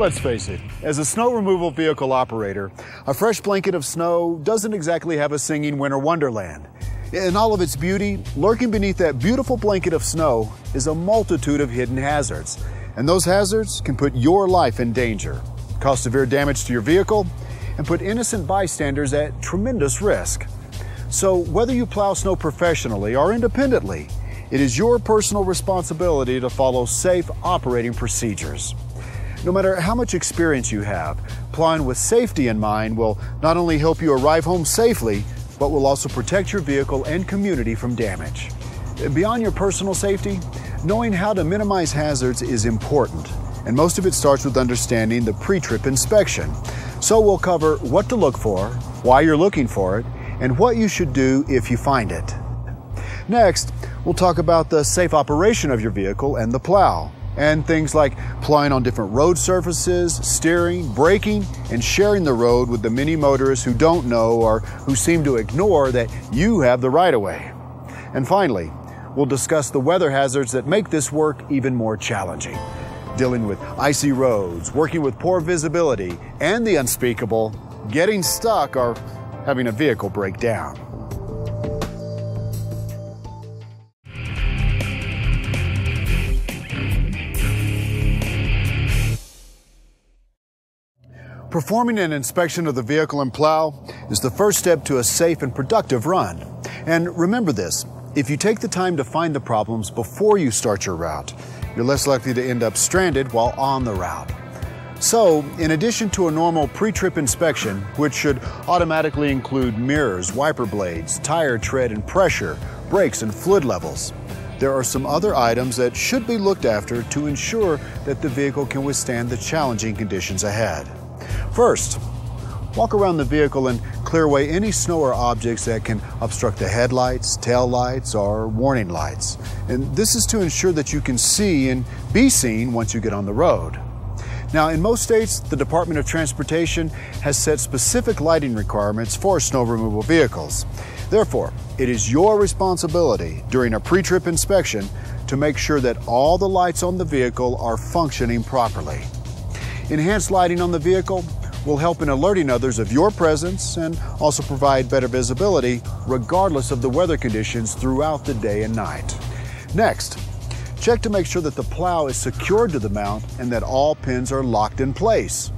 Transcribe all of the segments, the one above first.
Let's face it, as a snow removal vehicle operator, a fresh blanket of snow doesn't exactly have a singing winter wonderland. In all of its beauty, lurking beneath that beautiful blanket of snow is a multitude of hidden hazards. And those hazards can put your life in danger, cause severe damage to your vehicle, and put innocent bystanders at tremendous risk. So whether you plow snow professionally or independently, it is your personal responsibility to follow safe operating procedures. No matter how much experience you have, plowing with safety in mind will not only help you arrive home safely, but will also protect your vehicle and community from damage. Beyond your personal safety, knowing how to minimize hazards is important, and most of it starts with understanding the pre-trip inspection. So we'll cover what to look for, why you're looking for it, and what you should do if you find it. Next, we'll talk about the safe operation of your vehicle and the plow, and things like plowing on different road surfaces, steering, braking, and sharing the road with the many motorists who don't know or who seem to ignore that you have the right-of-way. And finally, we'll discuss the weather hazards that make this work even more challenging. Dealing with icy roads, working with poor visibility, and the unspeakable, getting stuck or having a vehicle break down. Performing an inspection of the vehicle and plow is the first step to a safe and productive run. And remember this, if you take the time to find the problems before you start your route, you're less likely to end up stranded while on the route. So, in addition to a normal pre-trip inspection, which should automatically include mirrors, wiper blades, tire tread and pressure, brakes and fluid levels, there are some other items that should be looked after to ensure that the vehicle can withstand the challenging conditions ahead. First, walk around the vehicle and clear away any snow or objects that can obstruct the headlights, tail lights, or warning lights. And this is to ensure that you can see and be seen once you get on the road. Now, in most states, the Department of Transportation has set specific lighting requirements for snow removal vehicles. Therefore, it is your responsibility during a pre-trip inspection to make sure that all the lights on the vehicle are functioning properly. Enhanced lighting on the vehicle will help in alerting others of your presence and also provide better visibility regardless of the weather conditions throughout the day and night. Next, check to make sure that the plow is secured to the mount and that all pins are locked in place.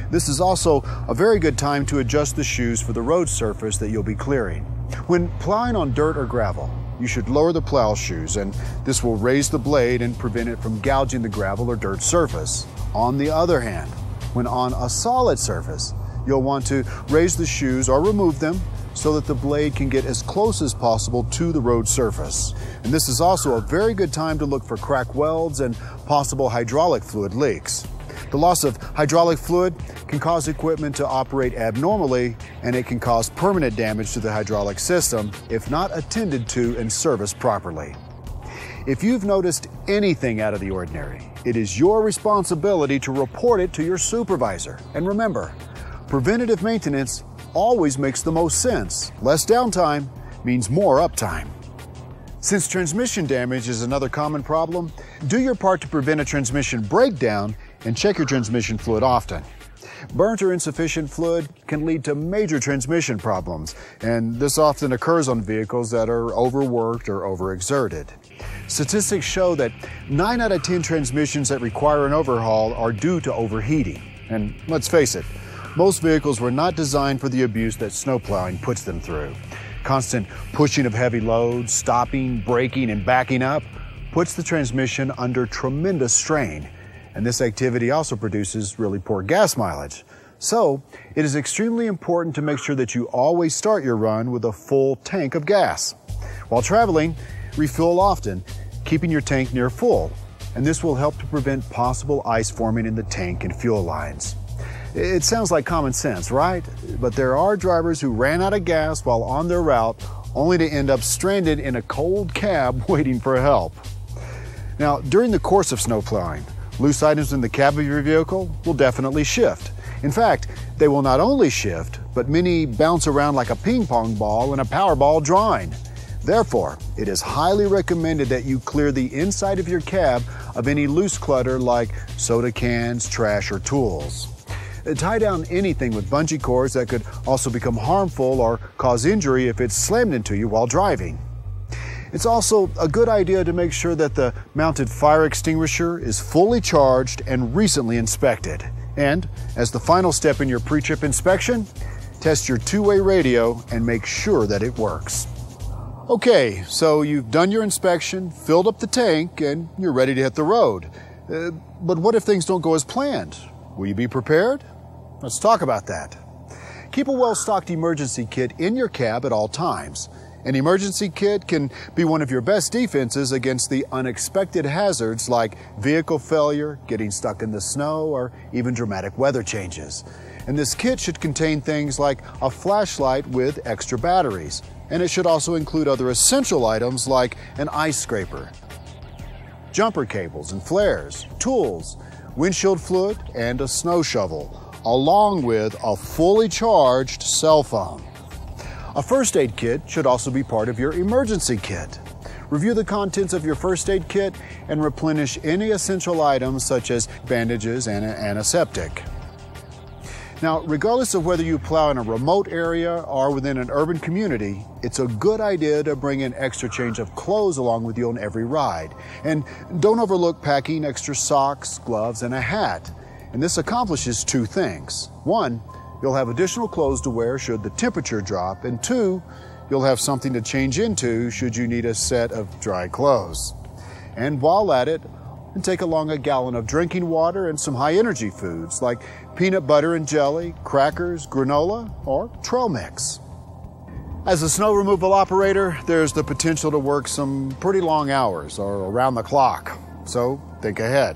This is also a very good time to adjust the shoes for the road surface that you'll be clearing. When plowing on dirt or gravel, you should lower the plow shoes, and this will raise the blade and prevent it from gouging the gravel or dirt surface. On the other hand, when on a solid surface, you'll want to raise the shoes or remove them so that the blade can get as close as possible to the road surface. And this is also a very good time to look for crack welds and possible hydraulic fluid leaks. The loss of hydraulic fluid can cause equipment to operate abnormally, and it can cause permanent damage to the hydraulic system if not attended to and serviced properly. If you've noticed anything out of the ordinary, it is your responsibility to report it to your supervisor. And remember, preventative maintenance always makes the most sense. Less downtime means more uptime. Since transmission damage is another common problem, do your part to prevent a transmission breakdown and check your transmission fluid often. Burnt or insufficient fluid can lead to major transmission problems, and this often occurs on vehicles that are overworked or overexerted. Statistics show that 9 out of 10 transmissions that require an overhaul are due to overheating. And let's face it, most vehicles were not designed for the abuse that snowplowing puts them through. Constant pushing of heavy loads, stopping, braking, and backing up puts the transmission under tremendous strain. And this activity also produces really poor gas mileage. So, it is extremely important to make sure that you always start your run with a full tank of gas. While traveling, refuel often, keeping your tank near full, and this will help to prevent possible ice forming in the tank and fuel lines. It sounds like common sense, right? But there are drivers who ran out of gas while on their route, only to end up stranded in a cold cab waiting for help. Now, during the course of snowplowing, loose items in the cab of your vehicle will definitely shift. In fact, they will not only shift, but many bounce around like a ping pong ball in a Powerball drawing. Therefore, it is highly recommended that you clear the inside of your cab of any loose clutter like soda cans, trash, or tools. Tie down anything with bungee cords that could also become harmful or cause injury if it's slammed into you while driving. It's also a good idea to make sure that the mounted fire extinguisher is fully charged and recently inspected. And as the final step in your pre-trip inspection, test your two-way radio and make sure that it works. Okay, so you've done your inspection, filled up the tank, and you're ready to hit the road. But what if things don't go as planned? Will you be prepared? Let's talk about that. Keep a well-stocked emergency kit in your cab at all times. An emergency kit can be one of your best defenses against the unexpected hazards like vehicle failure, getting stuck in the snow, or even dramatic weather changes. And this kit should contain things like a flashlight with extra batteries. And it should also include other essential items like an ice scraper, jumper cables and flares, tools, windshield fluid, and a snow shovel, along with a fully charged cell phone. A first aid kit should also be part of your emergency kit. Review the contents of your first aid kit and replenish any essential items such as bandages and an antiseptic. Now, regardless of whether you plow in a remote area or within an urban community, it's a good idea to bring an extra change of clothes along with you on every ride. And don't overlook packing extra socks, gloves, and a hat. And this accomplishes two things. One, you'll have additional clothes to wear should the temperature drop. And two, you'll have something to change into should you need a set of dry clothes. And while at it, take along a gallon of drinking water and some high-energy foods like peanut butter and jelly, crackers, granola, or trail mix. As a snow removal operator, there's the potential to work some pretty long hours or around the clock. So think ahead.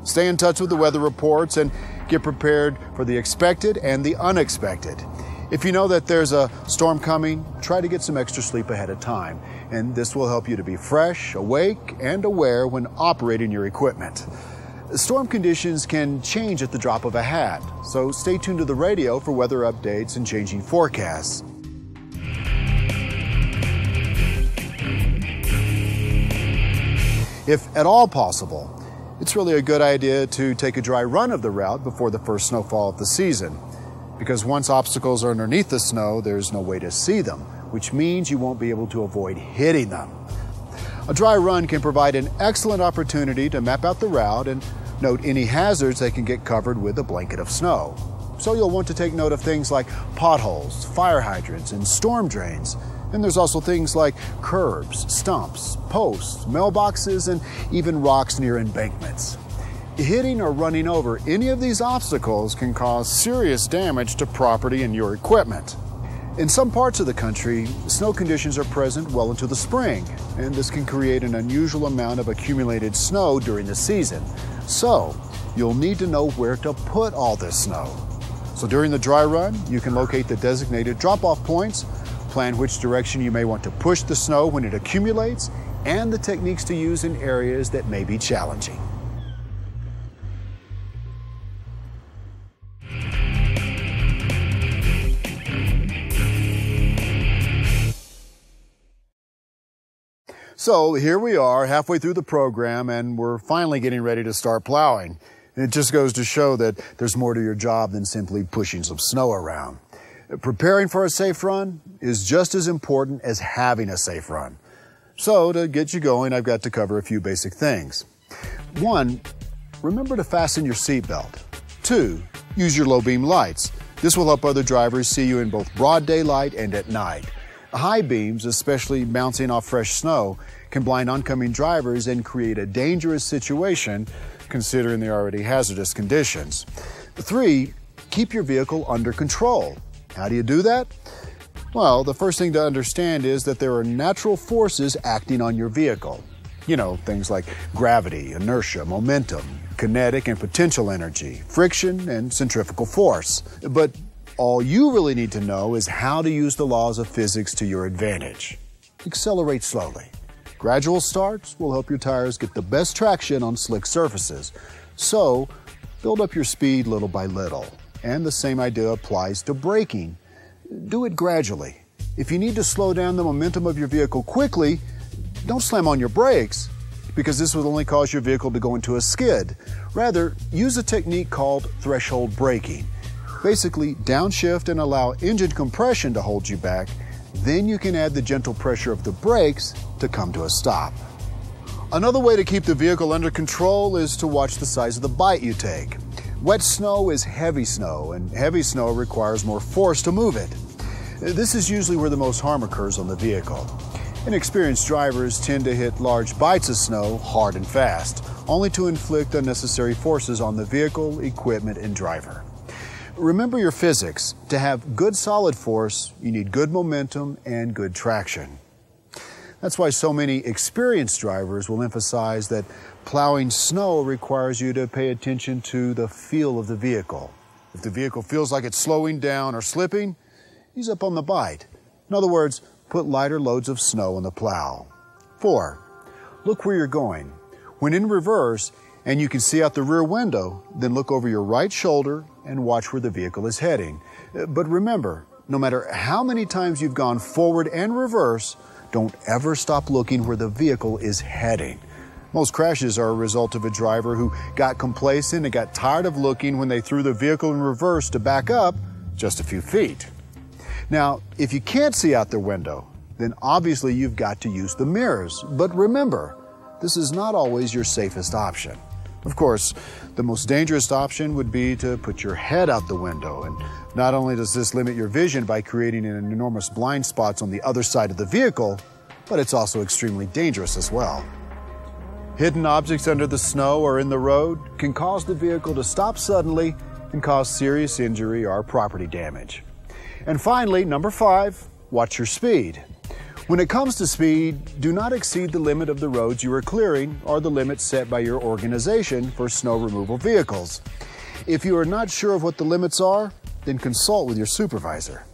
Stay in touch with the weather reports and get prepared for the expected and the unexpected. If you know that there's a storm coming, try to get some extra sleep ahead of time. And this will help you to be fresh, awake, and aware when operating your equipment. Storm conditions can change at the drop of a hat, so stay tuned to the radio for weather updates and changing forecasts. If at all possible, it's really a good idea to take a dry run of the route before the first snowfall of the season. Because once obstacles are underneath the snow, there's no way to see them, which means you won't be able to avoid hitting them. A dry run can provide an excellent opportunity to map out the route and note any hazards that can get covered with a blanket of snow. So you'll want to take note of things like potholes, fire hydrants, and storm drains. And there's also things like curbs, stumps, posts, mailboxes, and even rocks near embankments. Hitting or running over any of these obstacles can cause serious damage to property and your equipment. In some parts of the country, snow conditions are present well into the spring, and this can create an unusual amount of accumulated snow during the season. So, you'll need to know where to put all this snow. So during the dry run, you can locate the designated drop-off points, plan which direction you may want to push the snow when it accumulates, and the techniques to use in areas that may be challenging. So here we are halfway through the program and we're finally getting ready to start plowing. And it just goes to show that there's more to your job than simply pushing some snow around. Preparing for a safe run is just as important as having a safe run. So to get you going, I've got to cover a few basic things. 1, remember to fasten your seatbelt. 2, use your low beam lights. This will help other drivers see you in both broad daylight and at night. High beams, especially bouncing off fresh snow, can blind oncoming drivers and create a dangerous situation considering the already hazardous conditions. 3, keep your vehicle under control. How do you do that? Well, the first thing to understand is that there are natural forces acting on your vehicle. You know, things like gravity, inertia, momentum, kinetic and potential energy, friction, and centrifugal force. But all you really need to know is how to use the laws of physics to your advantage. Accelerate slowly. Gradual starts will help your tires get the best traction on slick surfaces. So, build up your speed little by little. And the same idea applies to braking. Do it gradually. If you need to slow down the momentum of your vehicle quickly, don't slam on your brakes, because this will only cause your vehicle to go into a skid. Rather, use a technique called threshold braking. Basically, downshift and allow engine compression to hold you back. Then you can add the gentle pressure of the brakes to come to a stop. Another way to keep the vehicle under control is to watch the size of the bite you take. Wet snow is heavy snow, and heavy snow requires more force to move it. This is usually where the most harm occurs on the vehicle. Inexperienced drivers tend to hit large bites of snow hard and fast, only to inflict unnecessary forces on the vehicle, equipment, and driver. Remember your physics. To have good solid force, you need good momentum and good traction. That's why so many experienced drivers will emphasize that plowing snow requires you to pay attention to the feel of the vehicle. If the vehicle feels like it's slowing down or slipping, ease up on the bite. In other words, put lighter loads of snow on the plow. 4. Look where you're going. When in reverse and you can see out the rear window, then look over your right shoulder and watch where the vehicle is heading. But remember, no matter how many times you've gone forward and reverse, don't ever stop looking where the vehicle is heading. Most crashes are a result of a driver who got complacent and got tired of looking when they threw the vehicle in reverse to back up just a few feet. Now, if you can't see out the window, then obviously you've got to use the mirrors. But remember, this is not always your safest option. Of course, the most dangerous option would be to put your head out the window. And not only does this limit your vision by creating an enormous blind spots on the other side of the vehicle, but it's also extremely dangerous as well. Hidden objects under the snow or in the road can cause the vehicle to stop suddenly and cause serious injury or property damage. And finally, number 5, watch your speed. When it comes to speed, do not exceed the limit of the roads you are clearing or the limit set by your organization for snow removal vehicles. If you are not sure of what the limits are, then consult with your supervisor.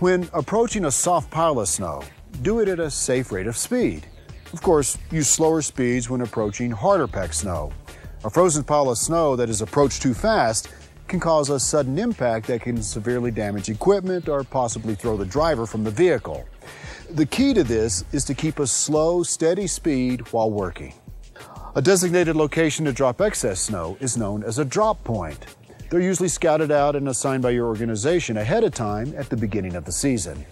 When approaching a soft pile of snow, do it at a safe rate of speed. Of course, use slower speeds when approaching harder packed snow. A frozen pile of snow that is approached too fast can cause a sudden impact that can severely damage equipment or possibly throw the driver from the vehicle. The key to this is to keep a slow, steady speed while working. A designated location to drop excess snow is known as a drop point. They're usually scouted out and assigned by your organization ahead of time at the beginning of the season.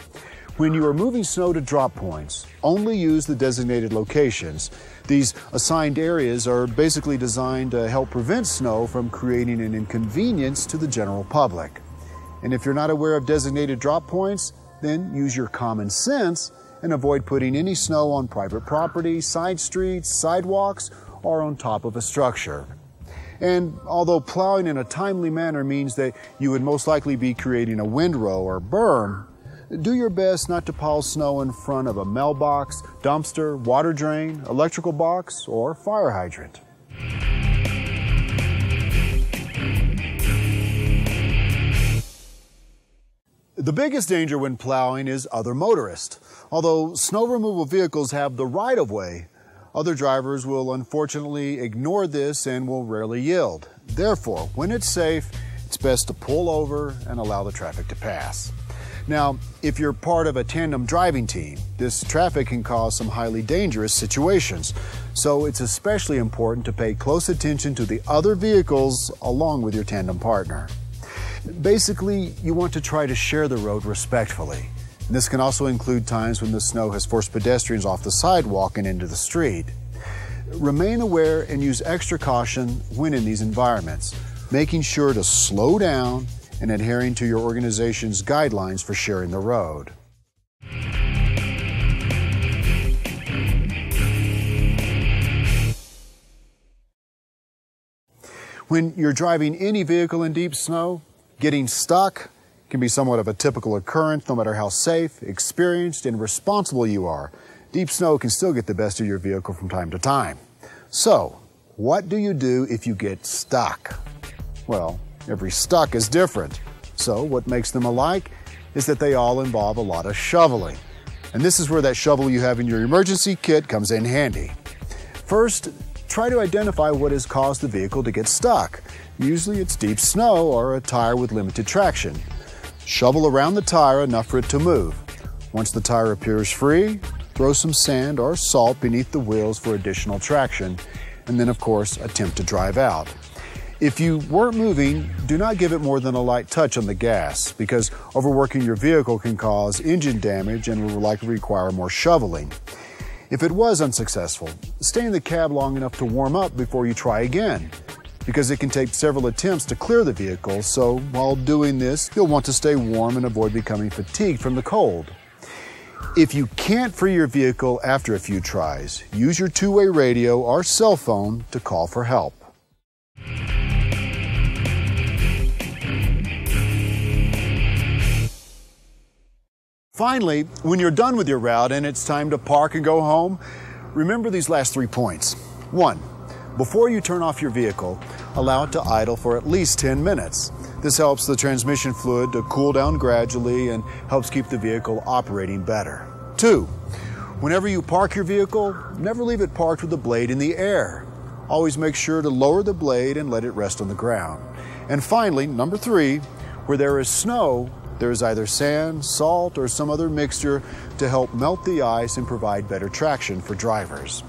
When you are moving snow to drop points, only use the designated locations. These assigned areas are basically designed to help prevent snow from creating an inconvenience to the general public. And if you're not aware of designated drop points, then use your common sense and avoid putting any snow on private property, side streets, sidewalks, or on top of a structure. And although plowing in a timely manner means that you would most likely be creating a windrow or berm, do your best not to pile snow in front of a mailbox, dumpster, water drain, electrical box, or fire hydrant. The biggest danger when plowing is other motorists. Although snow removal vehicles have the right-of-way, other drivers will unfortunately ignore this and will rarely yield. Therefore, when it's safe, it's best to pull over and allow the traffic to pass. Now, if you're part of a tandem driving team, this traffic can cause some highly dangerous situations. So it's especially important to pay close attention to the other vehicles along with your tandem partner. Basically, you want to try to share the road respectfully. And this can also include times when the snow has forced pedestrians off the sidewalk and into the street. Remain aware and use extra caution when in these environments, making sure to slow down and adhering to your organization's guidelines for sharing the road. When you're driving any vehicle in deep snow, getting stuck can be somewhat of a typical occurrence no matter how safe, experienced, and responsible you are. Deep snow can still get the best of your vehicle from time to time. So, what do you do if you get stuck? Well, every stuck is different. So what makes them alike is that they all involve a lot of shoveling. And this is where that shovel you have in your emergency kit comes in handy. First, try to identify what has caused the vehicle to get stuck. Usually it's deep snow or a tire with limited traction. Shovel around the tire enough for it to move. Once the tire appears free, throw some sand or salt beneath the wheels for additional traction, and then of course attempt to drive out. If you weren't moving, do not give it more than a light touch on the gas, because overworking your vehicle can cause engine damage and will likely require more shoveling. If it was unsuccessful, stay in the cab long enough to warm up before you try again, because it can take several attempts to clear the vehicle, so while doing this, you'll want to stay warm and avoid becoming fatigued from the cold. If you can't free your vehicle after a few tries, use your two-way radio or cell phone to call for help. Finally, when you're done with your route and it's time to park and go home, remember these last 3 points. 1. Before you turn off your vehicle, allow it to idle for at least 10 minutes. This helps the transmission fluid to cool down gradually and helps keep the vehicle operating better. 2. Whenever you park your vehicle, never leave it parked with the blade in the air. Always make sure to lower the blade and let it rest on the ground. And finally, number 3, where there is snow, there is either sand, salt, or some other mixture to help melt the ice and provide better traction for drivers.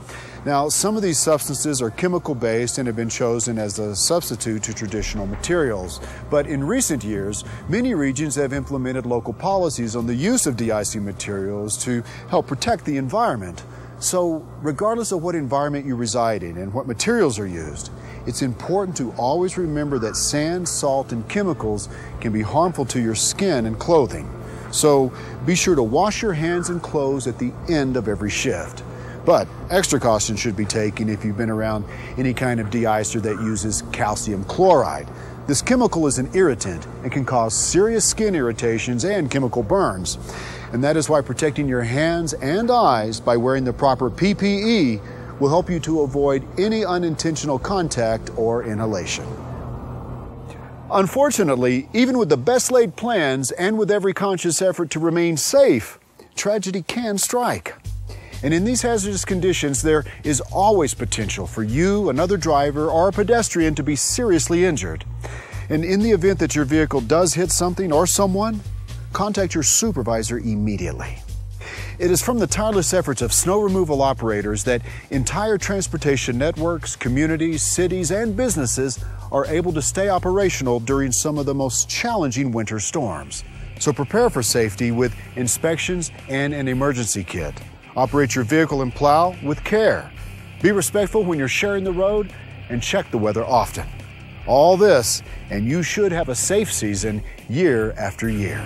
Now, some of these substances are chemical-based and have been chosen as a substitute to traditional materials. But in recent years, many regions have implemented local policies on the use of de-icing materials to help protect the environment. So, regardless of what environment you reside in and what materials are used, it's important to always remember that sand, salt, and chemicals can be harmful to your skin and clothing. So, be sure to wash your hands and clothes at the end of every shift. But extra caution should be taken if you've been around any kind of de-icer that uses calcium chloride. This chemical is an irritant and can cause serious skin irritations and chemical burns. And that is why protecting your hands and eyes by wearing the proper PPE will help you to avoid any unintentional contact or inhalation. Unfortunately, even with the best laid plans and with every conscious effort to remain safe, tragedy can strike. And in these hazardous conditions, there is always potential for you, another driver, or a pedestrian to be seriously injured. And in the event that your vehicle does hit something or someone, contact your supervisor immediately. It is from the tireless efforts of snow removal operators that entire transportation networks, communities, cities, and businesses are able to stay operational during some of the most challenging winter storms. So prepare for safety with inspections and an emergency kit. Operate your vehicle and plow with care. Be respectful when you're sharing the road and check the weather often. All this, and you should have a safe season year after year.